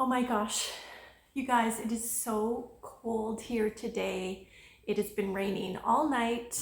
Oh my gosh, you guys, it is so cold here today. It has been raining all night.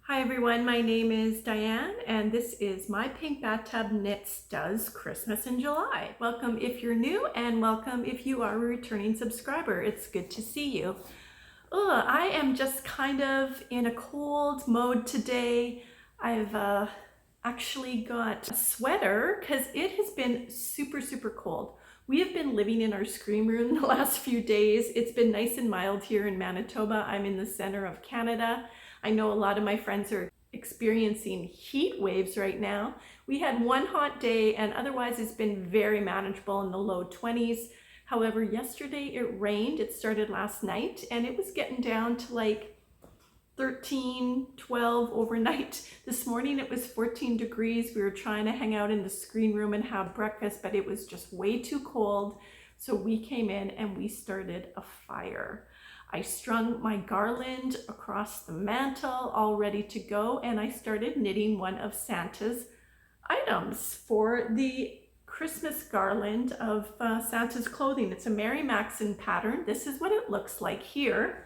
Hi everyone, my name is Diane and this is My Pink Bathtub Knits Does Christmas in July. Welcome if you're new and welcome if you are a returning subscriber. It's good to see you. I am just kind of in a cold mode today. I've actually got a sweater because it has been super cold. We have been living in our screen room the last few days. It's been nice and mild here in Manitoba. I'm in the center of Canada. I know a lot of my friends are experiencing heat waves right now. We had one hot day and otherwise it's been very manageable in the low 20s. However, yesterday it rained. It started last night and it was getting down to like 13, 12 overnight. This morning it was 14 degrees. We were trying to hang out in the screen room and have breakfast, but it was just way too cold. So we came in and we started a fire. I strung my garland across the mantle, all ready to go, and I started knitting one of Santa's items for the Christmas garland of Santa's clothing. It's a Mary Maxon pattern. This is what it looks like here.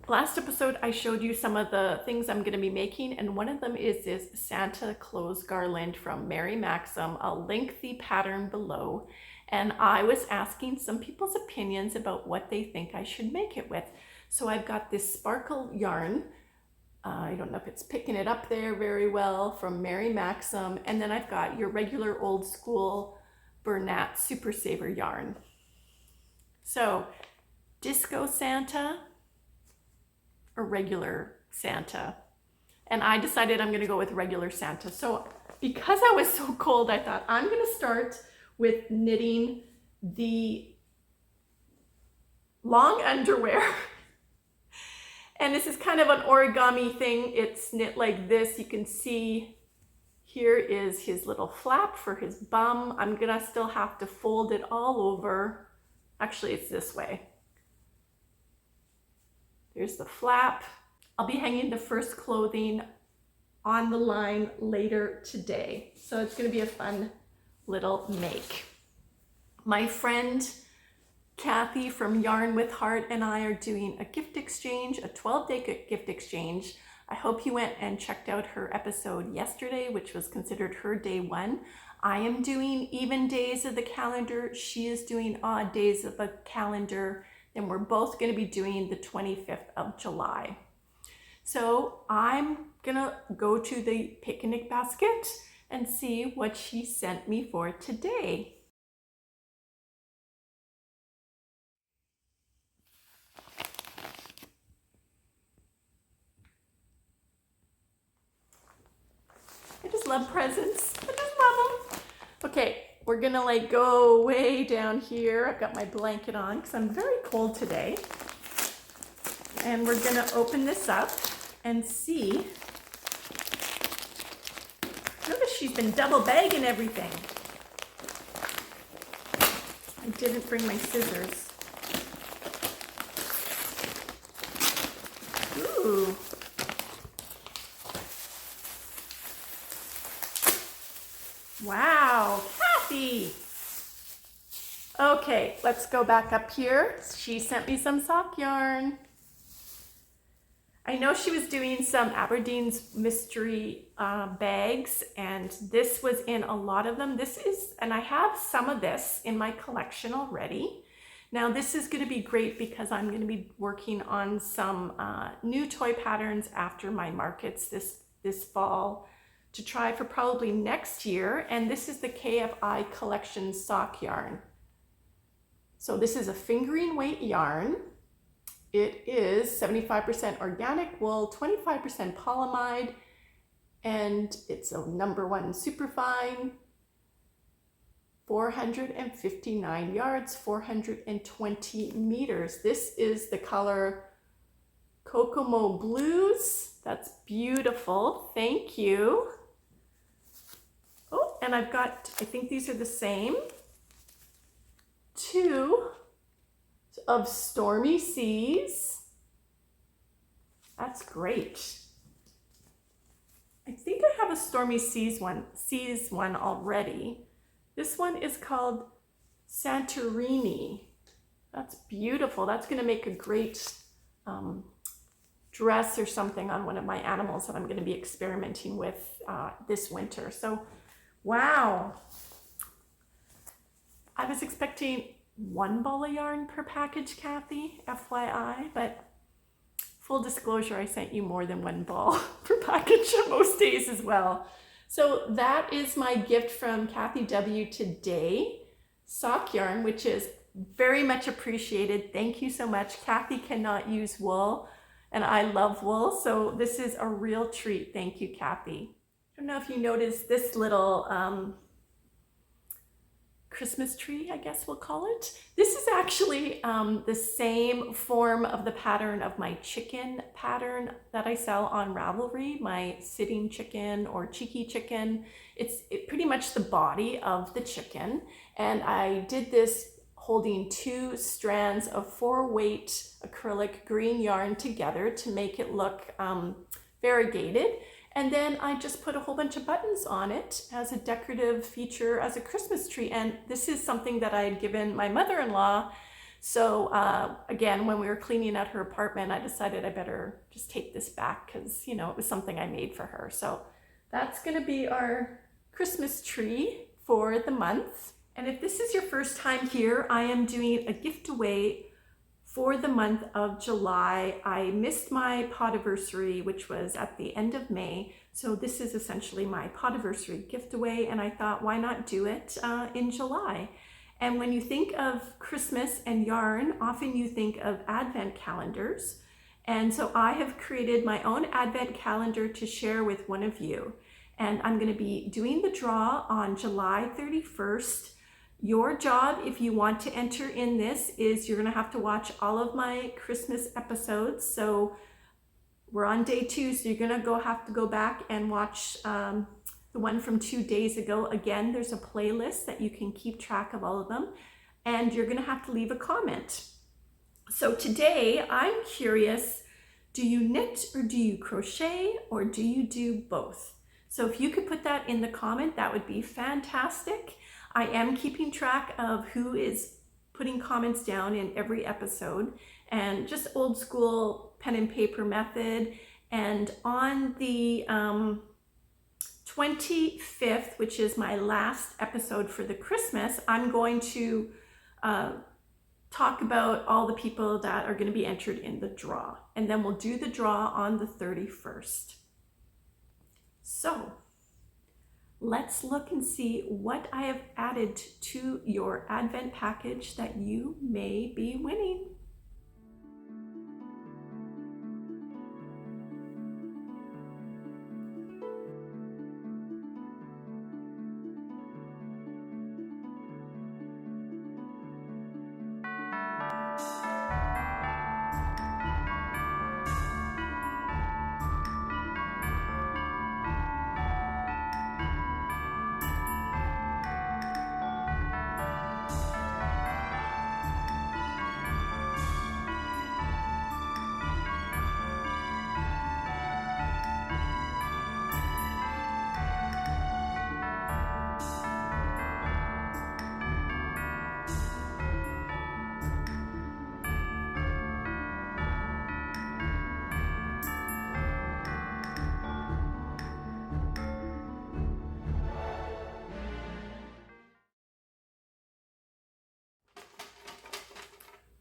Last episode, I showed you some of the things I'm going to be making, and one of them is this Santa clothes garland from Mary Maxon. I'll link the pattern below. And I was asking some people's opinions about what they think I should make it with. So I've got this sparkle yarn. I don't know if it's picking it up there very well, from Mary Maxon. And then I've got your regular old school Bernat Super Saver yarn. So Disco Santa or regular Santa? And I decided I'm gonna go with regular Santa. So because I was so cold, I thought I'm gonna start with knitting the long underwear. And this is kind of an origami thing. It's knit like this. You can see here is his little flap for his bum. I'm gonna still have to fold it all over. Actually, it's this way. There's the flap. I'll be hanging the first clothing on the line later today. So it's gonna be a fun little make. My friend Kathy from Yarn with Heart and I are doing a gift exchange, a 12-day gift exchange. I hope you went and checked out her episode yesterday, which was considered her day one. I am doing even days of the calendar. She is doing odd days of the calendar, and we're both going to be doing the 25th of July. So I'm gonna go to the picnic basket and see what she sent me for today. I just love presents. I just love them. Okay, we're gonna like go way down here. I've got my blanket on because I'm very cold today. And we're gonna open this up and see. Notice she's been double bagging everything. I didn't bring my scissors. Ooh. Wow, Kathy. Okay, let's go back up here. She sent me some sock yarn. I know she was doing some Aberdeen's mystery bags, and this was in a lot of them. And I have some of this in my collection already. Now this is going to be great because I'm going to be working on some new toy patterns after my markets this fall to try for probably next year. And this is the KFI collection sock yarn. So this is a fingering weight yarn. It is 75% organic wool, 25% polyamide, and it's a #1 superfine, 459 yards, 420 meters. This is the color Kokomo Blues. That's beautiful. Thank you. Oh, and I've got, I think these are the same. 2 of Stormy Seas. That's great. I think I have a Stormy Seas one already. This one is called Santorini. That's beautiful. That's going to make a great dress or something on one of my animals that I'm going to be experimenting with this winter. So, wow. I was expecting 1 ball of yarn per package, Kathy, FYI, but full disclosure, I sent you more than 1 ball per package most days as well. So that is my gift from Kathy W. today. Sock yarn, which is very much appreciated. Thank you so much. Kathy cannot use wool, and I love wool, so this is a real treat. Thank you, Kathy. I don't know if you noticed this little Christmas tree, I guess we'll call it. This is actually the same form of the pattern of my chicken pattern that I sell on Ravelry, my sitting chicken or cheeky chicken. It's pretty much the body of the chicken. And I did this holding 2 strands of 4-weight acrylic green yarn together to make it look variegated. And then I just put a whole bunch of buttons on it as a decorative feature as a Christmas tree. And this is something that I had given my mother-in-law. So again, when we were cleaning out her apartment, I decided I better just take this back because, you know, it was something I made for her. So that's going to be our Christmas tree for the month. And if this is your first time here, I am doing a gift away for the month of July. I missed my podiversary, which was at the end of May. So this is essentially my podiversary gift away. And I thought, why not do it in July? And when you think of Christmas and yarn, often you think of advent calendars. And so I have created my own advent calendar to share with one of you. And I'm going to be doing the draw on July 31st. Your job, if you want to enter in this, is you're going to have to watch all of my Christmas episodes. So we're on day 2, so you're going to have to go back and watch the one from 2 days ago. Again, there's a playlist that you can keep track of all of them, and you're going to have to leave a comment. So today, I'm curious, do you knit or do you crochet or do you do both? So if you could put that in the comment, that would be fantastic. I am keeping track of who is putting comments down in every episode, and just old school pen and paper method. And on the 25th, which is my last episode for the Christmas, I'm going to talk about all the people that are going to be entered in the draw. And then we'll do the draw on the 31st. So let's look and see what I have added to your Advent package that you may be winning.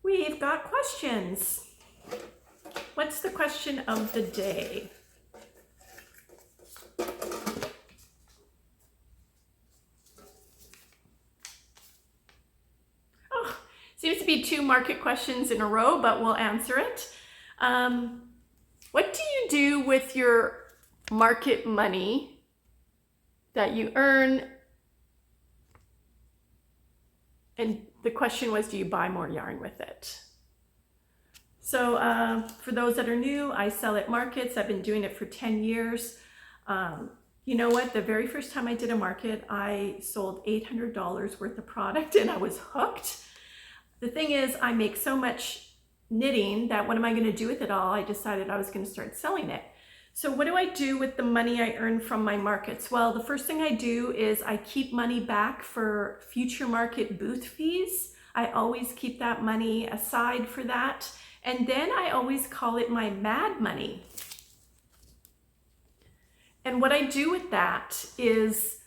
We've got questions. What's the question of the day? Oh, seems to be 2 market questions in a row, but we'll answer it. What do you do with your market money that you earn? And the question was, do you buy more yarn with it? So for those that are new, I sell at markets. I've been doing it for 10 years. You know what? The very first time I did a market, I sold $800 worth of product and I was hooked. The thing is, I make so much knitting that what am I going to do with it all? I decided I was going to start selling it. So what do I do with the money I earn from my markets? Well, the first thing I do is I keep money back for future market booth fees. I always keep that money aside for that. And then I always call it my mad money. And what I do with that is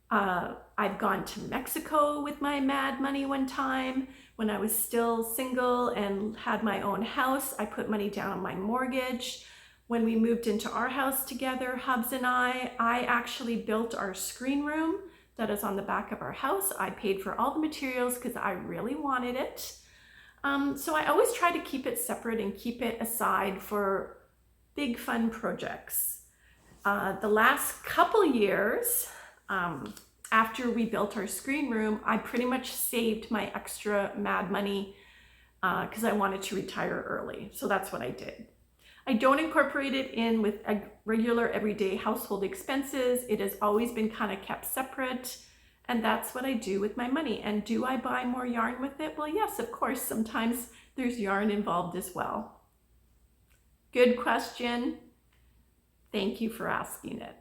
I've gone to Mexico with my mad money one time. When I was still single and had my own house, I put money down on my mortgage. When we moved into our house together, Hubs and I actually built our screen room that is on the back of our house. I paid for all the materials because I really wanted it. So I always try to keep it separate and keep it aside for big fun projects. The last couple years, after we built our screen room, I pretty much saved my extra mad money because I wanted to retire early. So that's what I did. I don't incorporate it in with regular everyday household expenses. It has always been kind of kept separate. And that's what I do with my money. And do I buy more yarn with it? Well, yes, of course. Sometimes there's yarn involved as well. Good question. Thank you for asking it.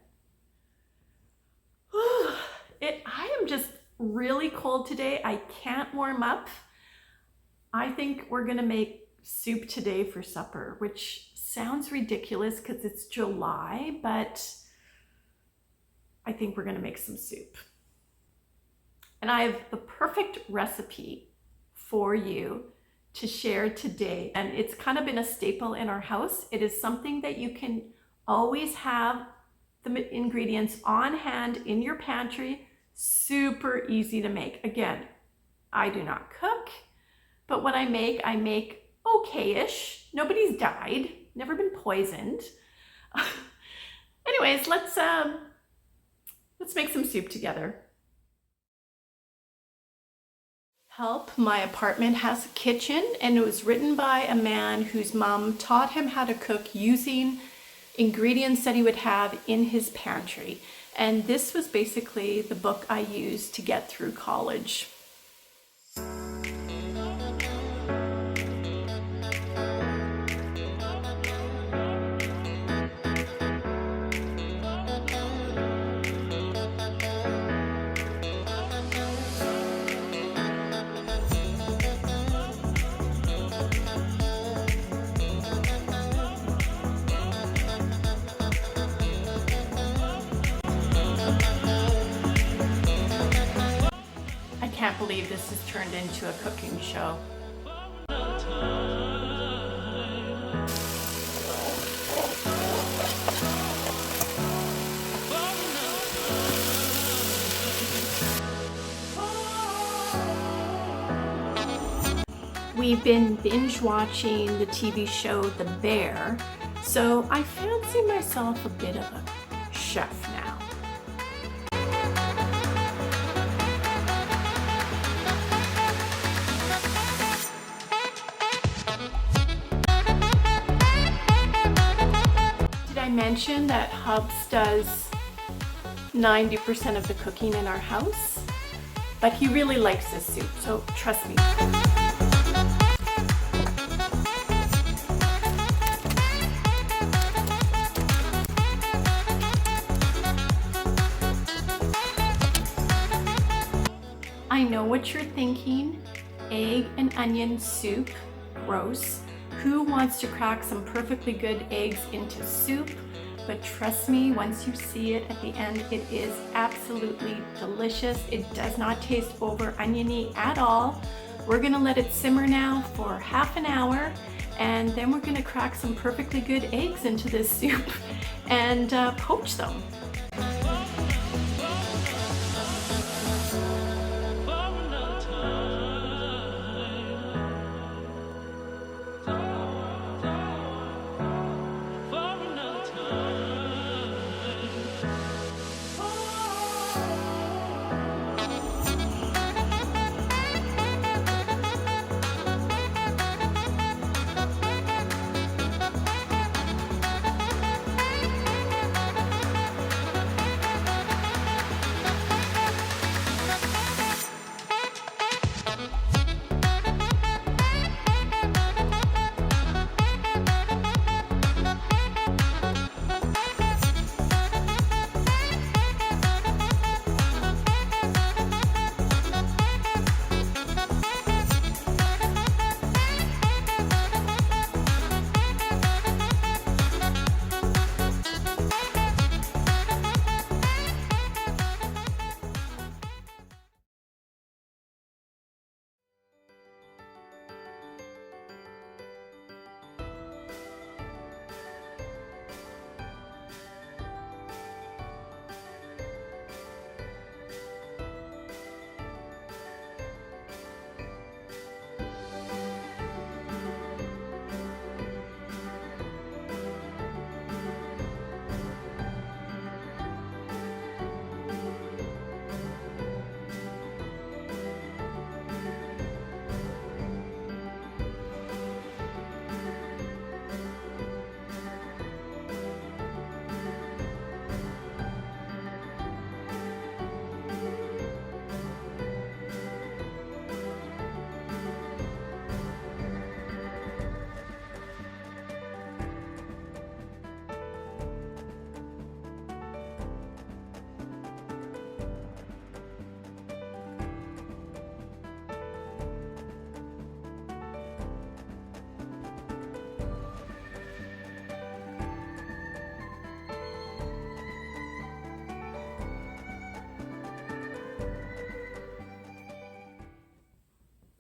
I am just really cold today. I can't warm up. I think we're gonna make soup today for supper, which sounds ridiculous because it's July, but I think we're gonna make some soup. And I have the perfect recipe for you to share today. And it's kind of been a staple in our house. It is something that you can always have the ingredients on hand in your pantry. Super easy to make. Again, I do not cook, but what I make okay-ish. Nobody's died, never been poisoned. Anyways, let's make some soup together. Help, my apartment has a kitchen, and it was written by a man whose mom taught him how to cook using ingredients that he would have in his pantry. And this was basically the book I used to get through college. I can't believe this has turned into a cooking show. We've been binge watching the TV show The Bear, so I fancy myself a bit of a chef now. Mention that Hubs does 90% of the cooking in our house, but he really likes this soup, so trust me. I know what you're thinking. Egg and onion soup, gross. Who wants to crack some perfectly good eggs into soup? But trust me, once you see it at the end, it is absolutely delicious. It does not taste over oniony at all. We're gonna let it simmer now for half an hour, and then we're gonna crack some perfectly good eggs into this soup and poach them.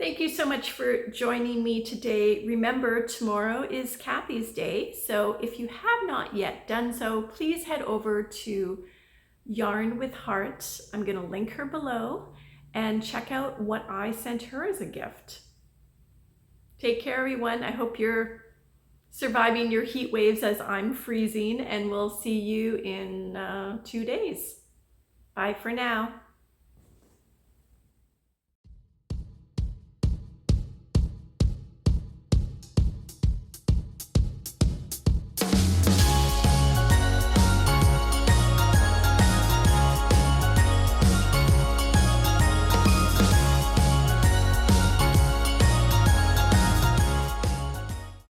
Thank you so much for joining me today. Remember, tomorrow is Kathy's day, so if you have not yet done so, please head over to Yarn with Heart. I'm going to link her below and check out what I sent her as a gift. Take care, everyone. I hope you're surviving your heat waves as I'm freezing, and we'll see you in 2 days. Bye for now.